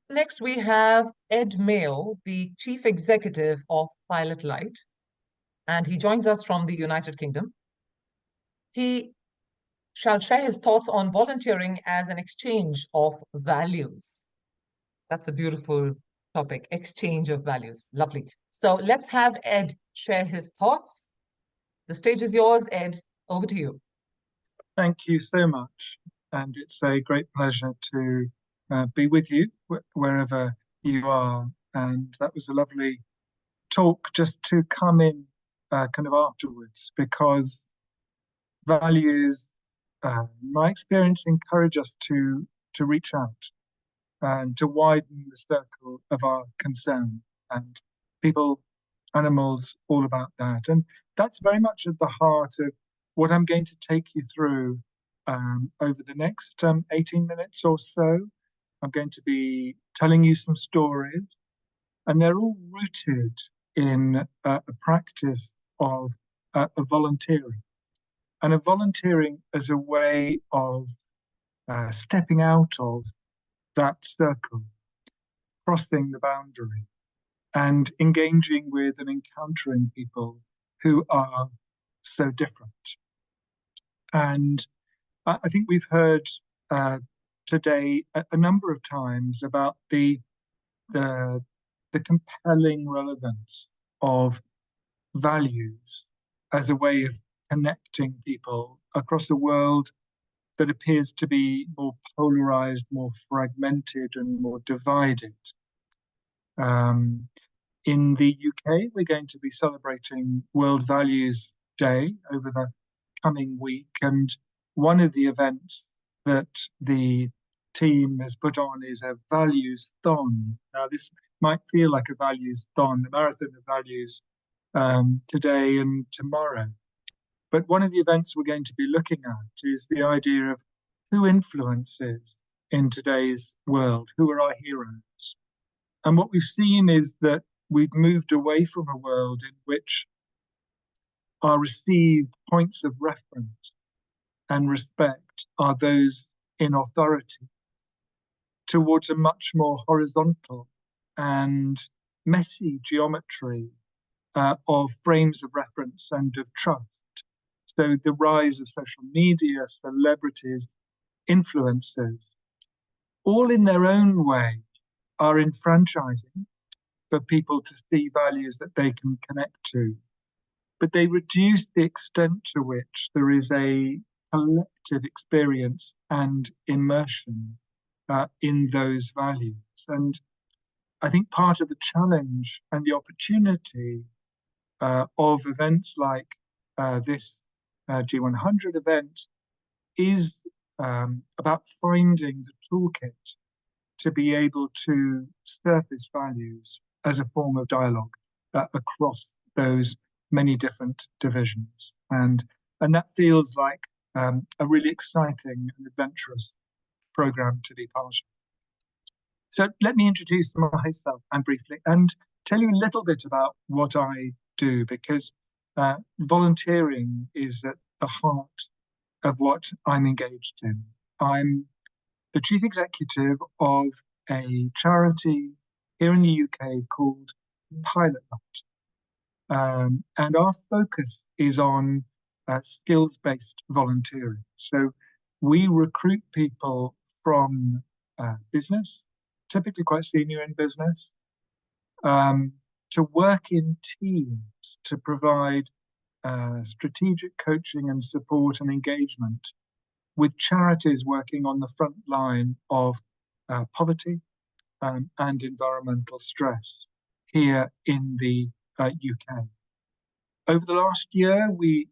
Next, we have Ed Mayo, the Chief Executive of Pilotlight, and he joins us from the United Kingdom. He shall share his thoughts on volunteering as an exchange of values. That's a beautiful topic, exchange of values. Lovely. So let's have Ed share his thoughts. The stage is yours, Ed. Over to you. Thank you so much. And it's a great pleasure to be with you wherever you are. And that was a lovely talk just to come in kind of afterwards, because values, my experience, encourage us to reach out and to widen the circle of our concern, and people, animals, all about that. And that's very much at the heart of what I'm going to take you through over the next 18 minutes or so. I'm going to be telling you some stories, and they're all rooted in a practice of volunteering, and of volunteering as a way of stepping out of that circle, crossing the boundary, and engaging with and encountering people who are so different. And I think we've heard today a number of times about the compelling relevance of values as a way of connecting people across a world that appears to be more polarized, more fragmented, and more divided. In the UK, we're going to be celebrating World Values Day over the coming week, and one of the events that the team has put on is a values-thon. Now, this might feel like a values-thon, a marathon of values today and tomorrow. But one of the events we're going to be looking at is the idea of who influences in today's world, who are our heroes. And what we've seen is that we've moved away from a world in which our received points of reference and respect are those in authority, towards a much more horizontal and messy geometry of frames of reference and of trust. So the rise of social media, celebrities, influencers, all in their own way are enfranchising for people to see values that they can connect to. But they reduce the extent to which there is a collective experience and immersion in those values. And I think part of the challenge and the opportunity of events like this G100 event is about finding the toolkit to be able to surface values as a form of dialogue across those many different divisions. And that feels like a really exciting and adventurous program to be part of. So let me introduce myself and briefly and tell you a little bit about what I do, because volunteering is at the heart of what I'm engaged in. I'm the chief executive of a charity here in the UK called Pilotlight. And our focus is on skills-based volunteering. So we recruit people from business, typically quite senior in business, to work in teams to provide strategic coaching and support and engagement with charities working on the front line of poverty and environmental stress here in the UK. Over the last year, we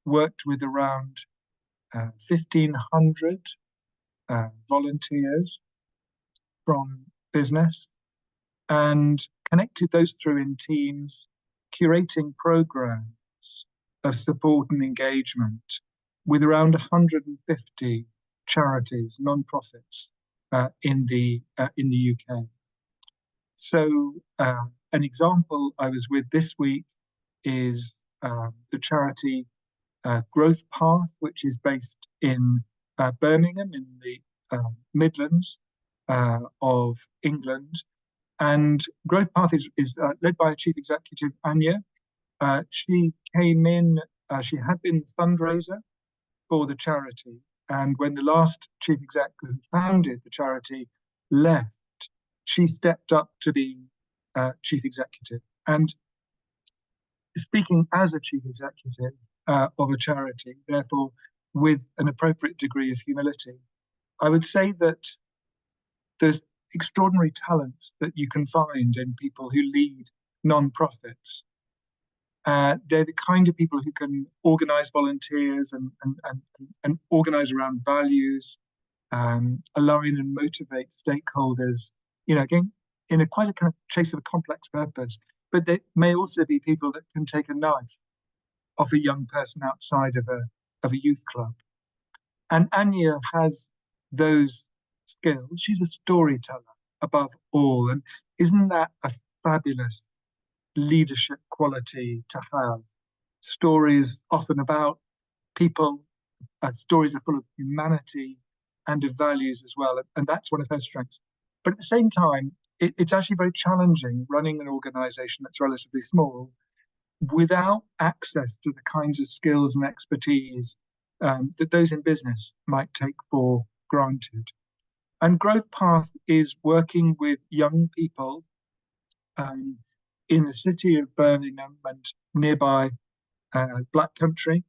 worked with around 1,500 volunteers from business and connected those through in teams, curating programs of support and engagement with around 150 charities, non-profits in the UK. So an example I was with this week is the charity Growth Path, which is based in Birmingham in the Midlands, of England. And Growth Path is led by a chief executive, Anya. She came in, she had been the fundraiser for the charity. And when the last chief exec who founded the charity left, she stepped up to be chief executive. And speaking as a chief executive of a charity, therefore with an appropriate degree of humility, I would say that there's extraordinary talents that you can find in people who lead non-profits. They're the kind of people who can organize volunteers and organize around values, align and motivate stakeholders, again, in a quite a kind of chase of a complex purpose. But they may also be people that can take a knife off a young person outside of a youth club. And Anya has those skills. She's a storyteller above all. And isn't that a fabulous leadership quality to have? Stories often about people, stories are full of humanity and of values as well. And that's one of her strengths. But at the same time, it's actually very challenging running an organization that's relatively small without access to the kinds of skills and expertise that those in business might take for granted. And Growth Path is working with young people in the city of Birmingham and nearby Black Country.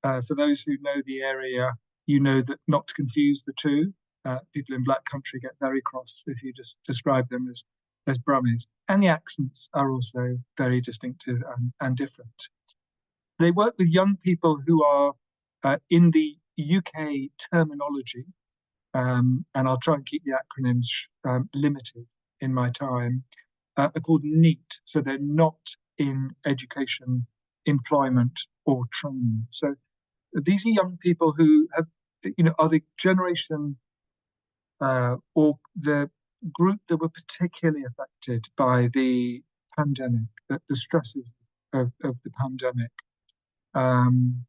For those who know the area, you know that not to confuse the two. People in Black Country get very cross if you just describe them as Brummies. And the accents are also very distinctive and different. They work with young people who are in the UK terminology, and I'll try and keep the acronyms limited in my time, are called NEET. So they're not in education, employment, or training. So these are young people who have, are the generation or the group that were particularly affected by the pandemic, the stresses of the pandemic, and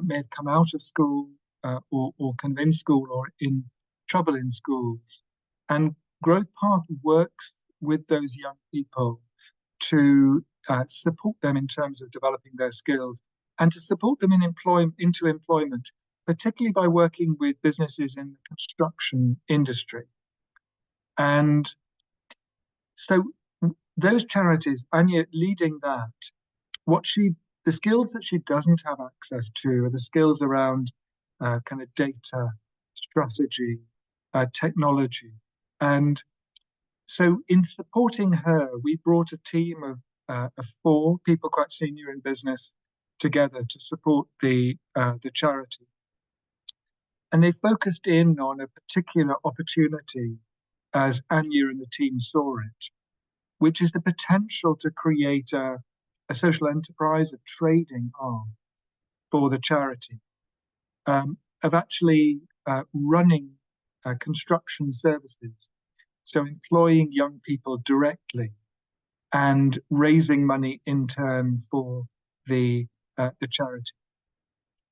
may have come out of school or kind of in school or in trouble in schools. And Growth Path works with those young people to support them in terms of developing their skills and to support them into employment, particularly by working with businesses in the construction industry. And so those charities, Anya leading that, the skills that she doesn't have access to are the skills around kind of data, strategy, technology. And so in supporting her, we brought a team of 4 people quite senior in business together to support the charity. And they focused in on a particular opportunity as Anya and the team saw it, which is the potential to create a social enterprise, a trading arm for the charity, of actually running construction services. So employing young people directly and raising money in turn for the charity.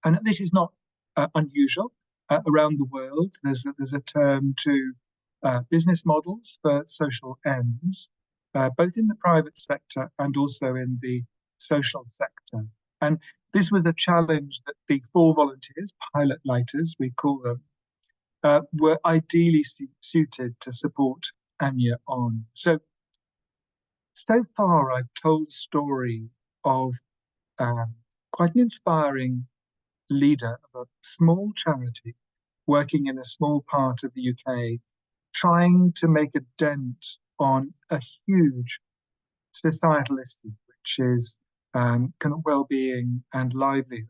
And this is not unusual around the world. There's a term to business models for social ends, both in the private sector and also in the social sector. And this was a challenge that the 4 volunteers, pilotlighters, we call them, were ideally suited to support Anya on. So far, I've told a story of quite an inspiring leader of a small charity working in a small part of the UK, trying to make a dent on a huge societal issue, which is kind of well-being and livelihood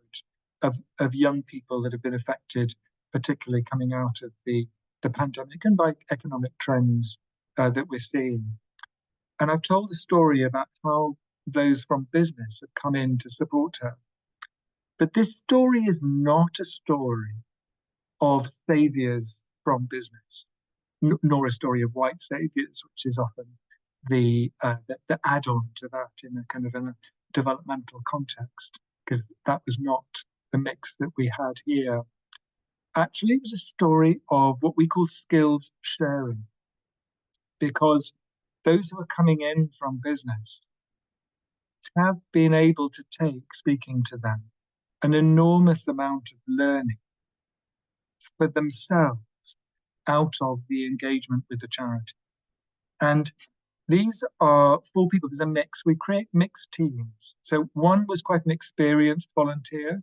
of young people that have been affected, particularly coming out of the pandemic and by economic trends that we're seeing. And I've told a story about how those from business have come in to support her. But this story is not a story of saviors from business, nor a story of white saviors, which is often the add-on to that in a kind of a developmental context, because that was not the mix that we had here. actually it was a story of what we call skills sharing, because those who are coming in from business have been able to take, speaking to them, an enormous amount of learning for themselves out of the engagement with the charity. And these are four people. There's a mix. We create mixed teams. So one was quite an experienced volunteer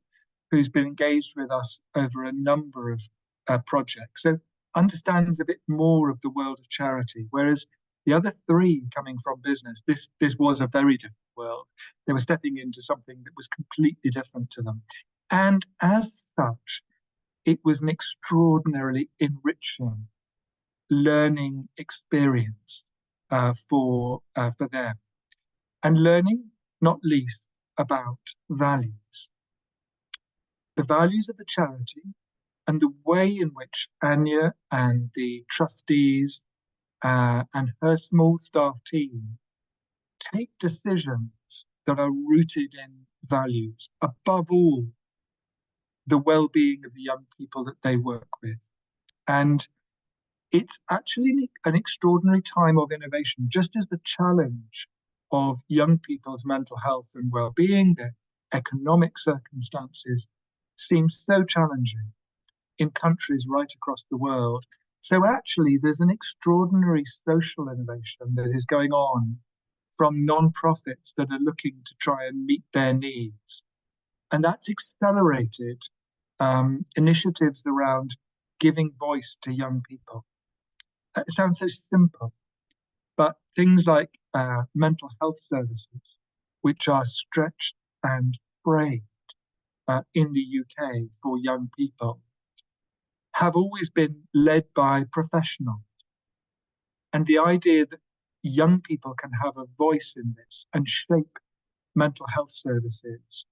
who's been engaged with us over a number of projects. So understands a bit more of the world of charity. Whereas the other three coming from business, this was a very different world. They were stepping into something that was completely different to them. And as such, it was an extraordinarily enriching learning experience for them, and learning not least about values, the values of the charity, and the way in which Anya and the trustees and her small staff team take decisions that are rooted in values, above all, the well-being of the young people that they work with. And it's actually an extraordinary time of innovation, just as the challenge of young people's mental health and well-being, their economic circumstances, seems so challenging in countries right across the world. So actually, there's an extraordinary social innovation that is going on from non-profits that are looking to try and meet their needs. And that's accelerated initiatives around giving voice to young people. It sounds so simple, but things like mental health services, which are stretched and framed in the UK for young people, have always been led by professionals. And the idea that young people can have a voice in this and shape mental health services,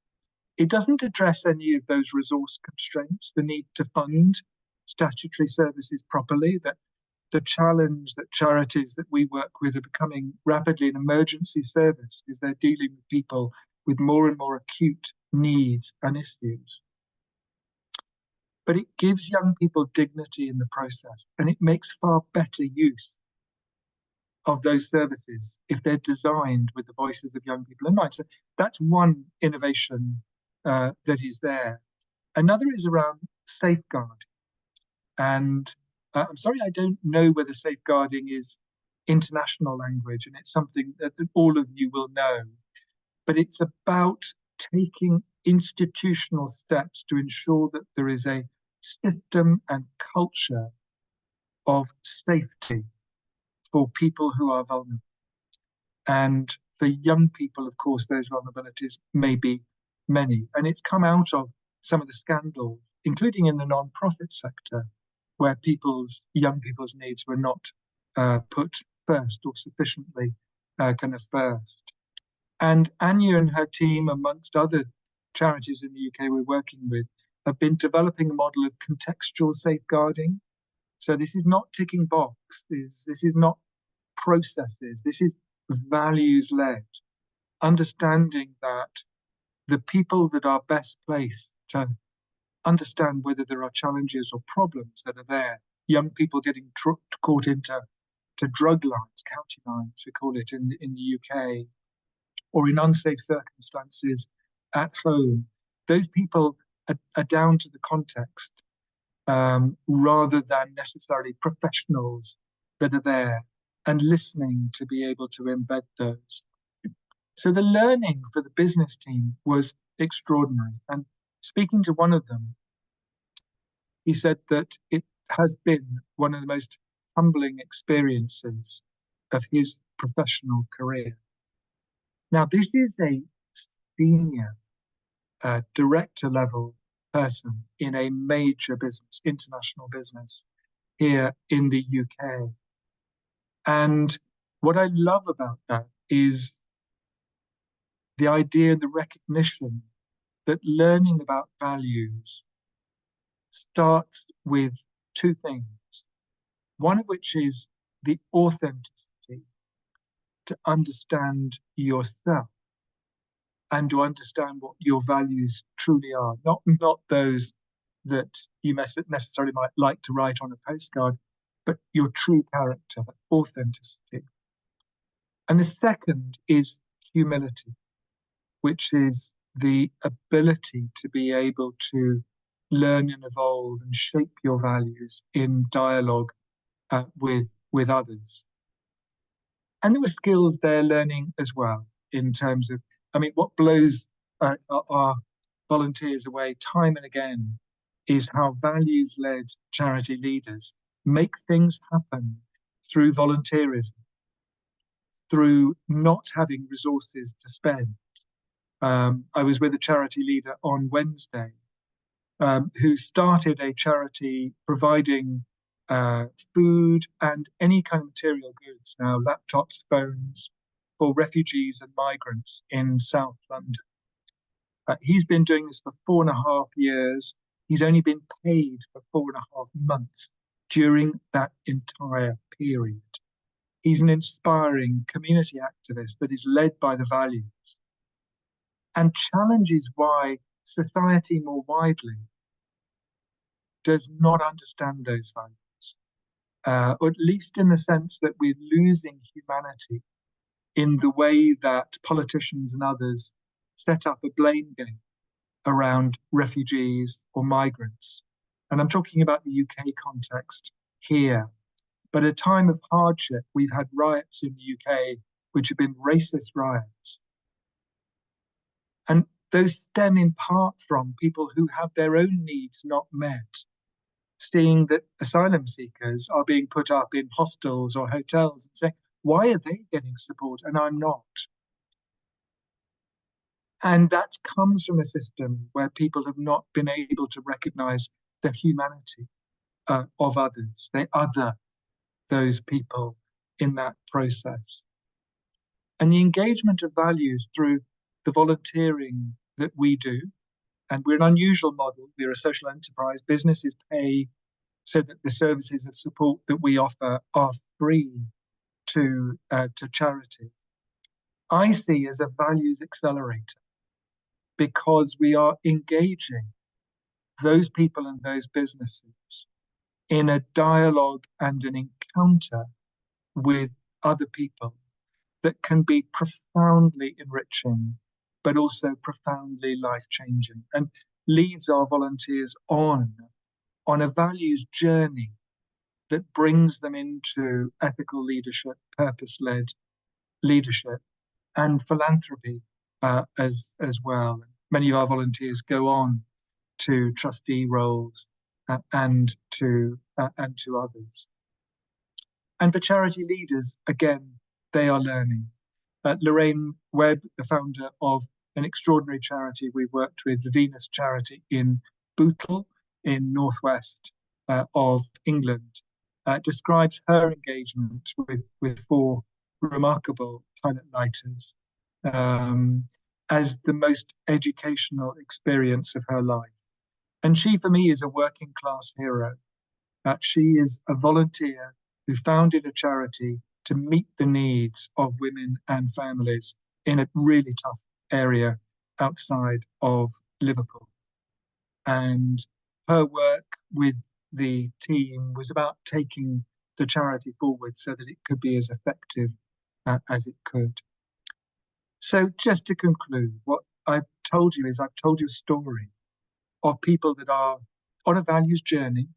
it doesn't address any of those resource constraints, the need to fund statutory services properly, that the challenge that charities that we work with are becoming rapidly an emergency service is they're dealing with people with more and more acute needs and issues. But it gives young people dignity in the process, and it makes far better use of those services if they're designed with the voices of young people in mind. So that's one innovation that is there. Another is around safeguard. And I'm sorry, I don't know whether safeguarding is international language, and it's something that all of you will know. But it's about taking institutional steps to ensure that there is a system and culture of safety for people who are vulnerable. And for young people, of course, those vulnerabilities may be many. And it's come out of some of the scandals, including in the non-profit sector, where young people's needs were not put first or sufficiently kind of first. And Anya and her team, amongst other charities in the UK we're working with, have been developing a model of contextual safeguarding. So this is not ticking box, this is not processes, this is values-led, understanding that the people that are best placed to understand whether there are challenges or problems that are there, young people getting caught into drug lines, county lines, we call it in the UK, or in unsafe circumstances at home, those people are down to the context rather than necessarily professionals that are there and listening to be able to embed those. So the learning for the business team was extraordinary. And speaking to one of them, he said that it has been one of the most humbling experiences of his professional career. Now, this is a senior director level person in a major business, international business here in the UK. And what I love about that is the idea and the recognition that learning about values starts with two things. One of which is the authenticity, to understand yourself and to understand what your values truly are, not those that you necessarily might like to write on a postcard, but your true character, authenticity. And the second is humility, which is the ability to be able to learn and evolve and shape your values in dialogue with others. And there were skills they're learning as well in terms of, I mean, what blows our volunteers away time and again is how values-led charity leaders make things happen through volunteerism, through not having resources to spend. I was with a charity leader on Wednesday who started a charity providing food and any kind of material goods now, laptops, phones, for refugees and migrants in South London. He's been doing this for 4.5 years. He's only been paid for 4.5 months during that entire period. He's an inspiring community activist that is led by the values and challenges why society more widely does not understand those values, or at least in the sense that we're losing humanity in the way that politicians and others set up a blame game around refugees or migrants. And I'm talking about the UK context here. But at a time of hardship, we've had riots in the UK, which have been racist riots. And those stem in part from people who have their own needs not met, seeing that asylum seekers are being put up in hostels or hotels and saying, why are they getting support and I'm not? And that comes from a system where people have not been able to recognize the humanity of others. They other those people in that process. And the engagement of values through the volunteering that we do, and we're an unusual model, we're a social enterprise, businesses pay so that the services of support that we offer are free to charity. I see as a values accelerator because we are engaging those people and those businesses in a dialogue and an encounter with other people that can be profoundly enriching, but also profoundly life-changing, and leads our volunteers on a values journey that brings them into ethical leadership, purpose-led leadership, and philanthropy as well. Many of our volunteers go on to trustee roles and to others. And for charity leaders, again, they are learning. Lorraine Webb, the founder of an extraordinary charity we've worked with, the Venus Charity in Bootle in northwest of England, describes her engagement with 4 remarkable pilot lighters as the most educational experience of her life. And she, for me, is a working class hero. She is a volunteer who founded a charity to meet the needs of women and families in a really tough area outside of Liverpool. And her work with the team was about taking the charity forward so that it could be as effective as it could. So just to conclude, what I've told you is I've told you a story of people that are on a values journey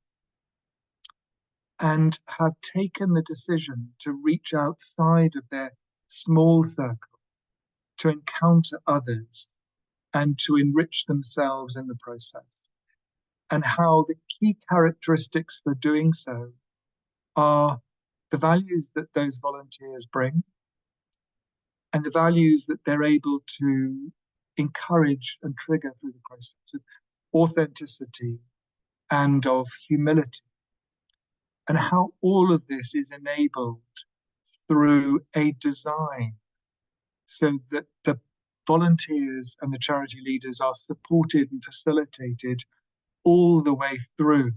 and have taken the decision to reach outside of their small circle, to encounter others and to enrich themselves in the process. And how the key characteristics for doing so are the values that those volunteers bring and the values that they're able to encourage and trigger through the process of authenticity and of humility, and how all of this is enabled through a design so that the volunteers and the charity leaders are supported and facilitated all the way through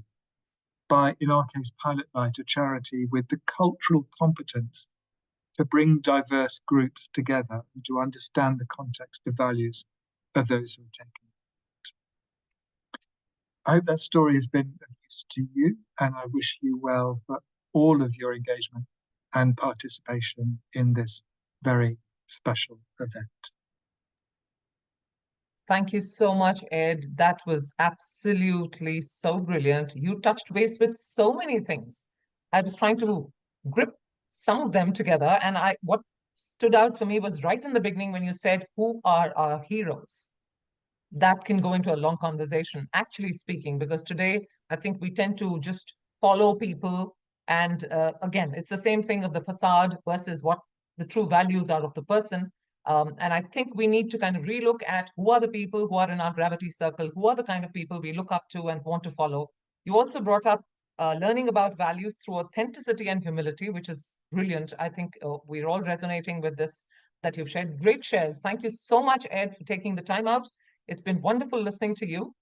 by, in our case, Pilotlight, a charity with the cultural competence to bring diverse groups together and to understand the context of values of those who are taking I hope that story has been of use to you, and I wish you well for all of your engagement and participation in this very special event. Thank you so much, Ed. That was absolutely so brilliant. You touched base with so many things. I was trying to grip some of them together, and what stood out for me was right in the beginning when you said, "Who are our heroes?" That can go into a long conversation, actually speaking, because today I think we tend to just follow people. And again, it's the same thing of the facade versus what the true values are of the person. And I think we need to kind of relook at who are the people who are in our gravity circle, who are the kind of people we look up to and want to follow. You also brought up learning about values through authenticity and humility, which is brilliant. I think we're all resonating with this that you've shared. Great shares. Thank you so much, Ed, for taking the time out. It's been wonderful listening to you.